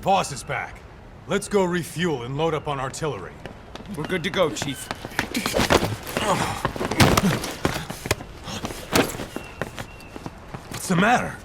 boss is back. Let's go refuel and load up on artillery. We're good to go, Chief. What's the matter?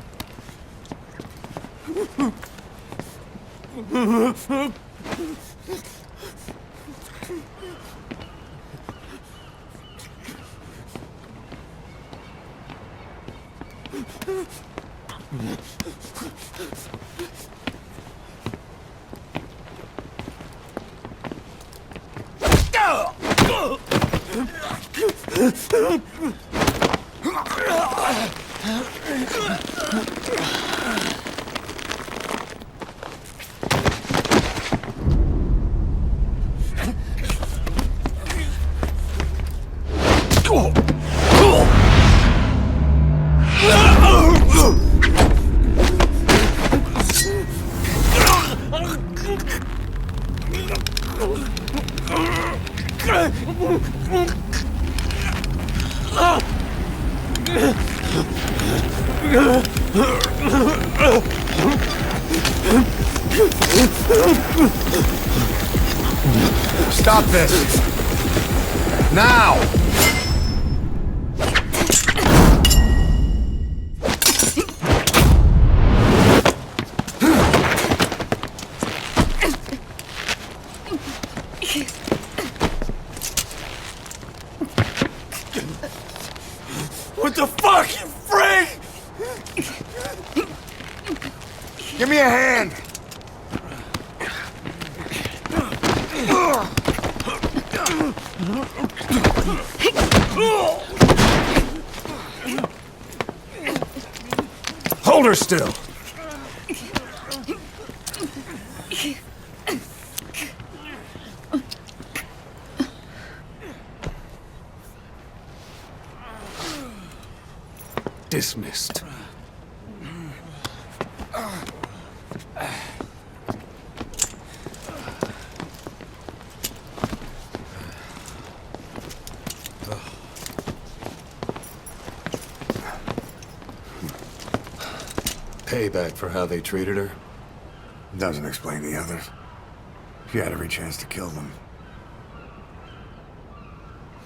Stop this! Now! What the fuck, you freak? Give me a hand! Hold her still! Dismissed. Payback for how they treated her? Doesn't explain the others. She had every chance to kill them.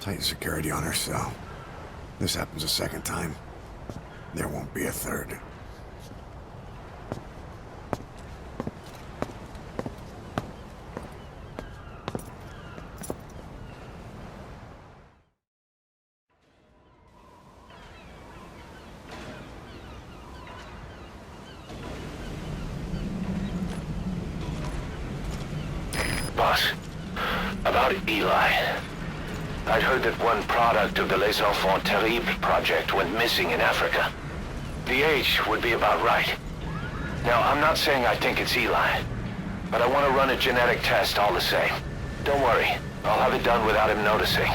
Tighten security on her cell. This happens a second time. There won't be a third. Boss, about Eli. I'd heard that one product of the Les Enfants Terribles project went missing in Africa. The age would be about right. Now, I'm not saying I think it's Eli, but I want to run a genetic test all the same. Don't worry, I'll have it done without him noticing.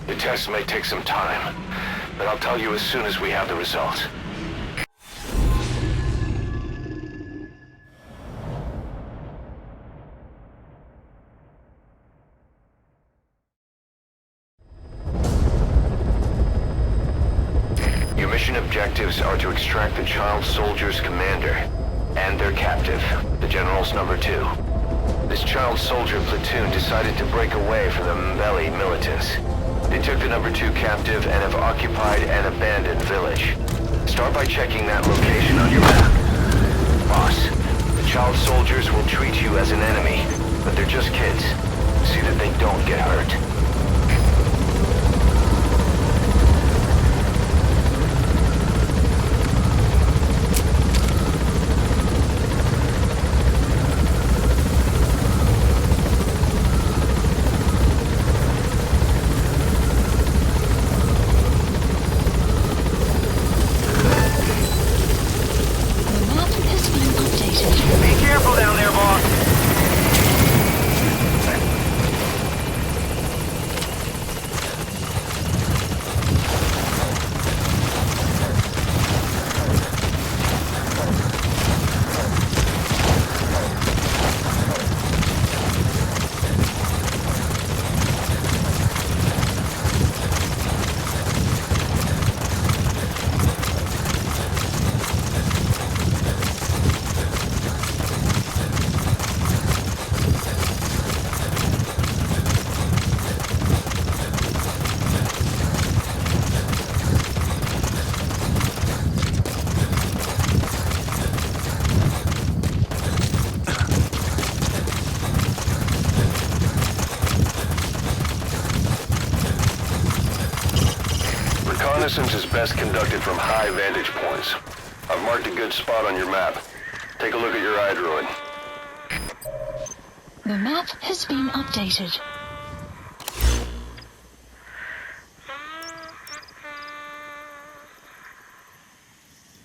The test may take some time, but I'll tell you as soon as we have the results. Your mission objectives are to extract the child soldier's commander and their captive, the General's number 2. This child soldier platoon decided to break away from the Mgsv militants. They took the number 2 captive and have occupied an abandoned village. Start by checking that location on your map. Boss, the child soldiers will treat you as an enemy, but they're just kids. See that they don't get hurt. Reconnaissance is best conducted from high vantage points. I've marked a good spot on your map. Take a look at your eye droid. The map has been updated.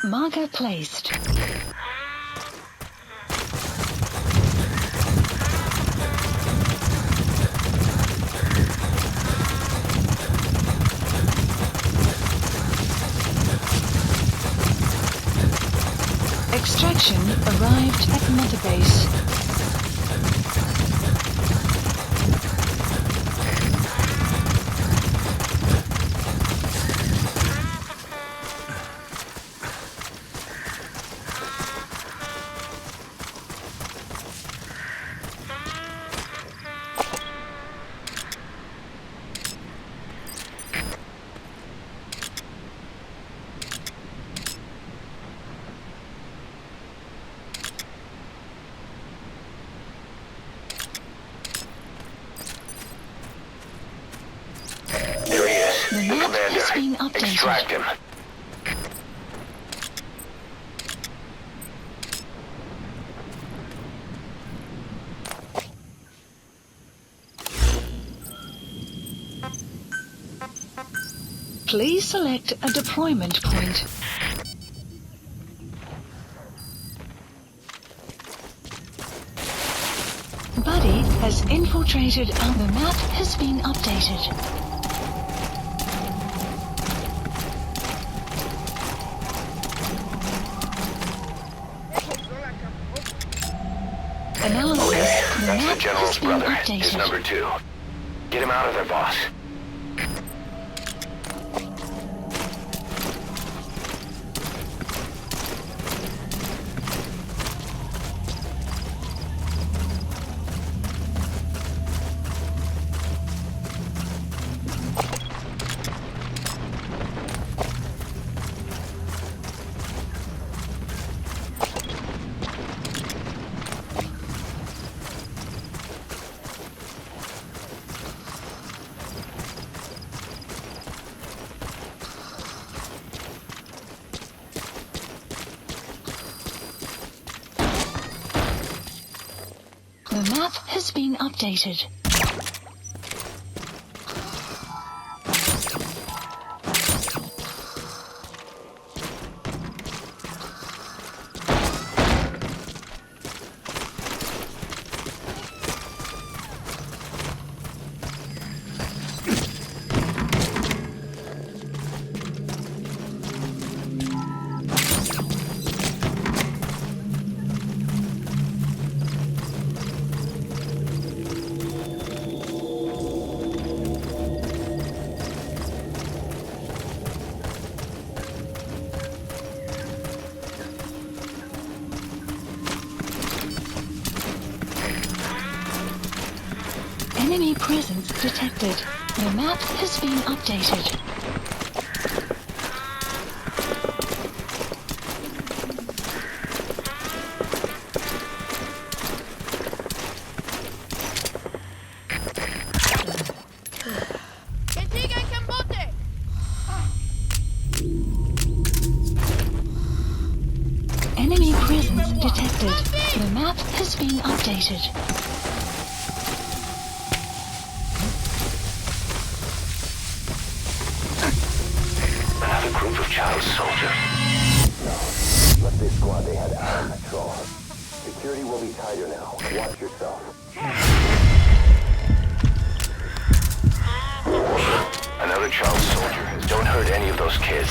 Marker placed. Extraction arrived at Mother Base. The map has been updated. Extract him. Please select a deployment point. Buddy has infiltrated and the map has been updated. Analysis. Okay, The that's map the General's has been brother. updated. He's number 2. Get him out of there, boss. The map has been updated. Enemy presence detected. The map has been updated. Enemy presence detected. The map has been updated. Another group of child soldiers. Left this squad, they had our patrol. Security will be tighter now. Watch yourself. Another child soldier. Don't hurt any of those kids.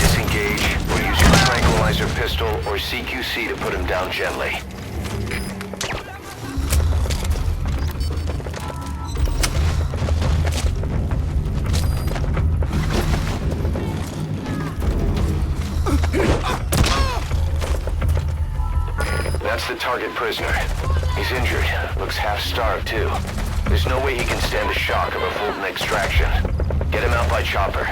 Disengage, or use your tranquilizer pistol or CQC to put him down gently. That's the target prisoner. He's injured. Looks half-starved, too. There's no way he can stand the shock of a Fulton extraction. Get him out by chopper.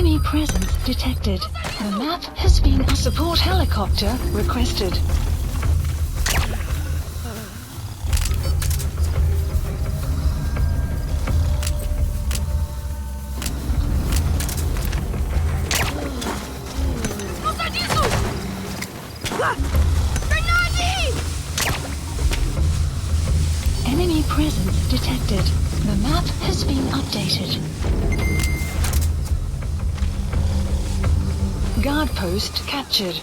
Enemy presence detected. The map has been a support helicopter requested. Enemy presence detected. The map has been updated. Guard post captured.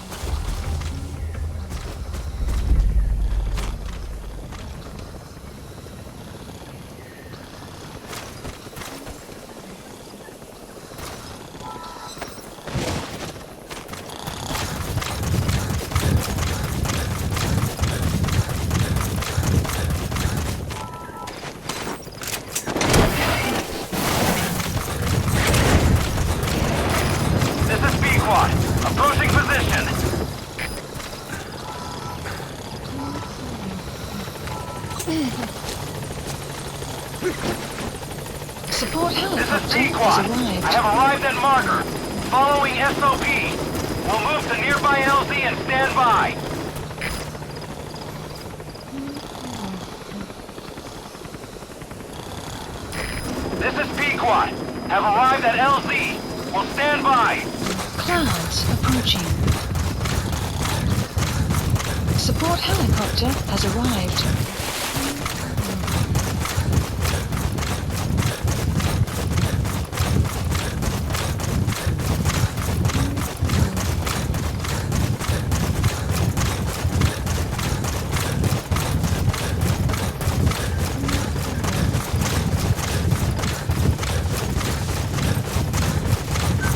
Approaching position. Support This is helicopter P-Quad. has arrived. I have arrived at marker. Following SOP. We'll move to nearby LZ and stand by. This is P-Quad. Have arrived at LZ. We'll stand by. Clouds approaching. Support helicopter has arrived.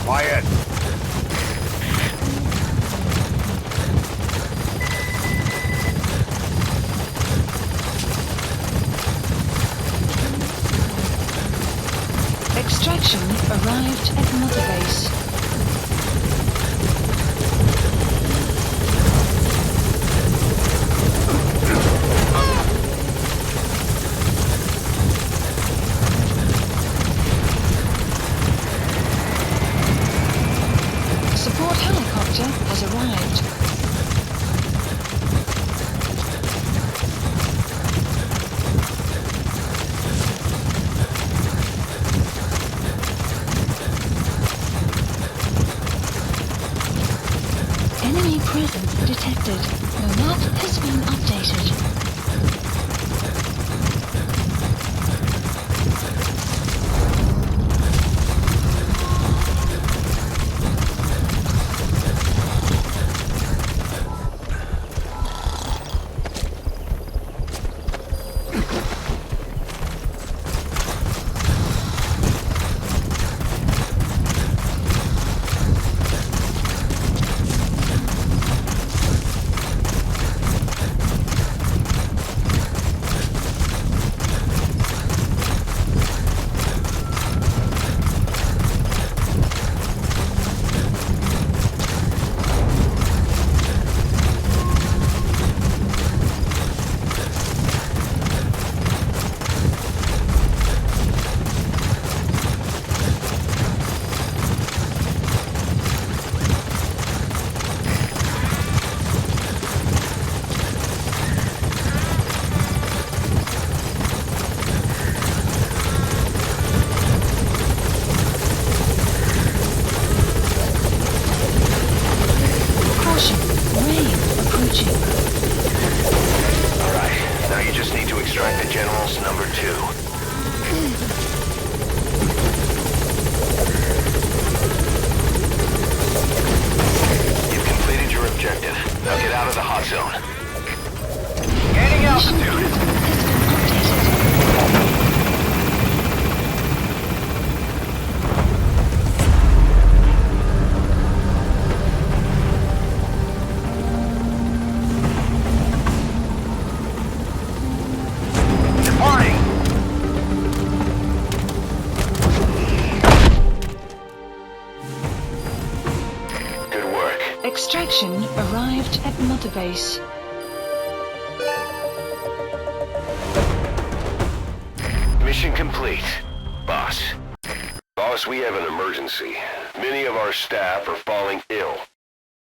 Quiet. Extraction arrived at Mother Base. Support helicopter has arrived. Enemy presence detected. The map has been updated. Caution, rain approaching. Alright, now you just need to extract the General's number 2. You've completed your objective. Now get out of the hot zone. Gaining altitude. Departing. Good work. Extraction arrived at Mother Base. Mission complete, boss. All Boss, we have an emergency. Many of our staff are falling ill.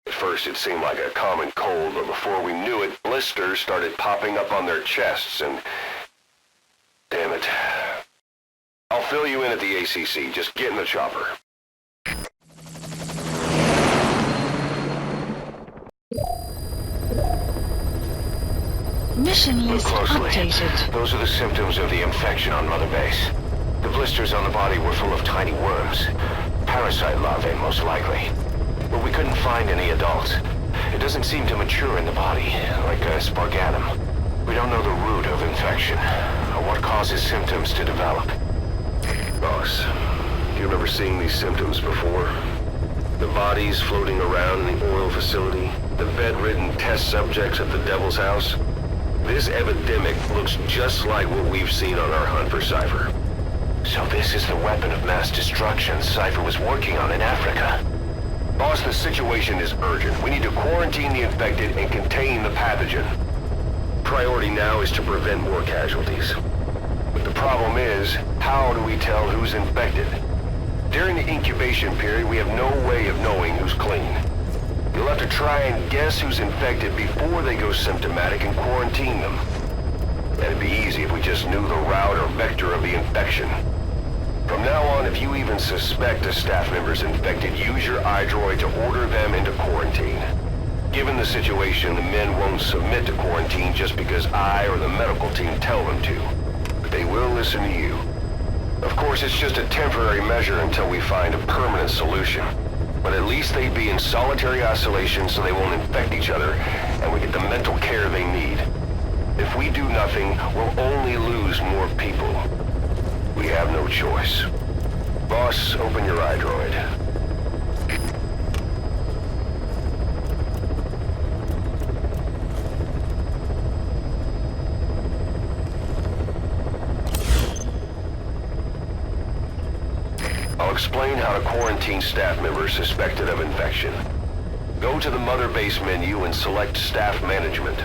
At first it seemed like a common cold, but before we knew it, blisters started popping up on their chests and... Damn it. I'll fill you in at the ACC. Just get in the chopper. Mission Look list closely. updated. Those are the symptoms of the infection on Mother Base. The blisters on the body were full of tiny worms. Parasite larvae, most likely. But we couldn't find any adults. It doesn't seem to mature in the body, like a spargatum. We don't know the root of infection, or what causes symptoms to develop. Boss, do you remember seeing these symptoms before? The bodies floating around in the oil facility, the bedridden test subjects at the Devil's House. This epidemic looks just like what we've seen on our hunt for Cypher. So this is the weapon of mass destruction Cypher was working on in Africa. Boss, the situation is urgent. We need to quarantine the infected and contain the pathogen. Priority now is to prevent more casualties. But the problem is, how do we tell who's infected? During the incubation period, we have no way of knowing who's clean. You'll have to try and guess who's infected before they go symptomatic and quarantine them. That'd be easy if we just knew the route or vector of the infection. From now on, if you even suspect a staff member's infected, use your iDroid to order them into quarantine. Given the situation, the men won't submit to quarantine just because I or the medical team tell them to. But they will listen to you. Of course, it's just a temporary measure until we find a permanent solution. But at least they'd be in solitary isolation so they won't infect each other, and we get the mental care they need. If we do nothing, we'll only lose more people. We have no choice. Boss, open your iDroid. I'll explain how to quarantine staff members suspected of infection. Go to the Mother Base menu and select Staff Management.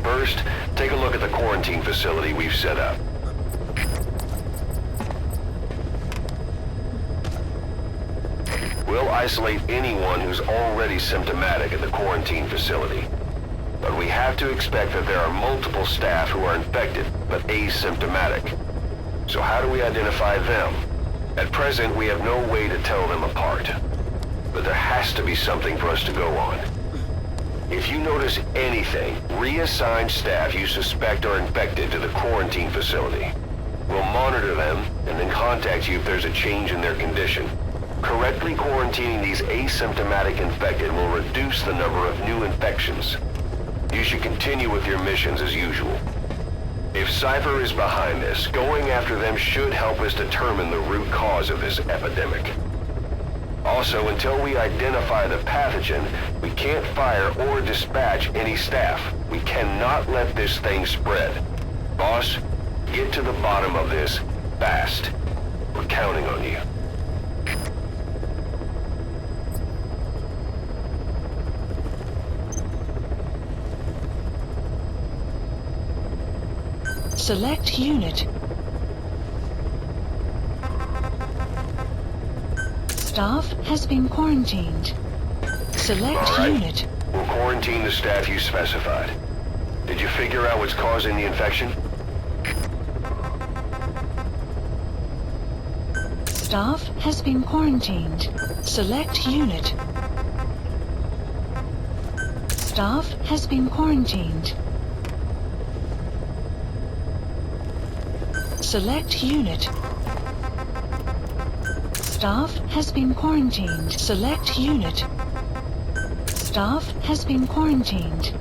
First, take a look at the quarantine facility we've set up. We'll isolate anyone who's already symptomatic at the quarantine facility. But we have to expect that there are multiple staff who are infected, but asymptomatic. So how do we identify them? At present, we have no way to tell them apart. But there has to be something for us to go on. If you notice anything, reassign staff you suspect are infected to the quarantine facility. We'll monitor them and then contact you if there's a change in their condition. Correctly quarantining these asymptomatic infected will reduce the number of new infections. You should continue with your missions as usual. If Cypher is behind this, going after them should help us determine the root cause of this epidemic. Also, until we identify the pathogen, we can't fire or dispatch any staff. We cannot let this thing spread. Boss, get to the bottom of this fast. We're counting on you. Select unit. Staff has been quarantined. Select All right. unit. We'll quarantine the staff you specified. Did you figure out what's causing the infection? Staff has been quarantined. Select unit. Staff has been quarantined. Select unit. Staff has been quarantined. Select unit. Staff has been quarantined.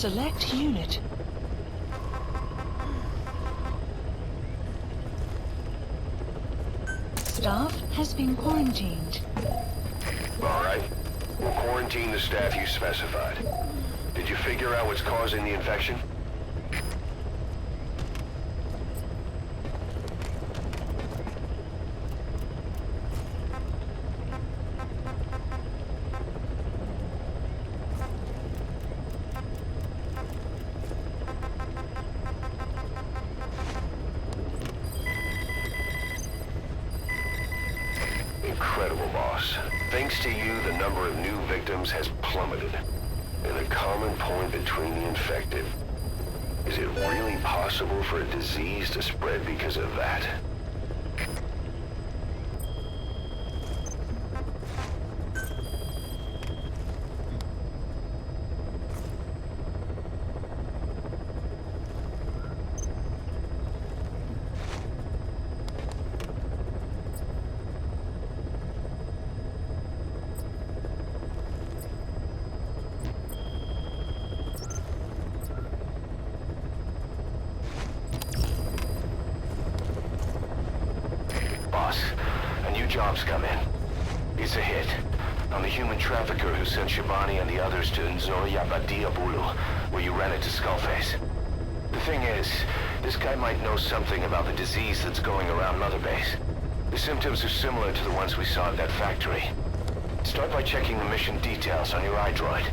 Select unit. Staff has been quarantined. All right. We'll quarantine the staff you specified. Did you figure out what's causing the infection? Incredible, boss. Thanks to you, the number of new victims has plummeted. And the common point between the infected. Is it really possible for a disease to spread because of that? A new job's come in. It's a hit. On the human trafficker who sent Shabani and the others to Nzoya Badia Bulu, where you ran into Skullface. The thing is, this guy might know something about the disease that's going around Mother Base. The symptoms are similar to the ones we saw at that factory. Start by checking the mission details on your iDroid.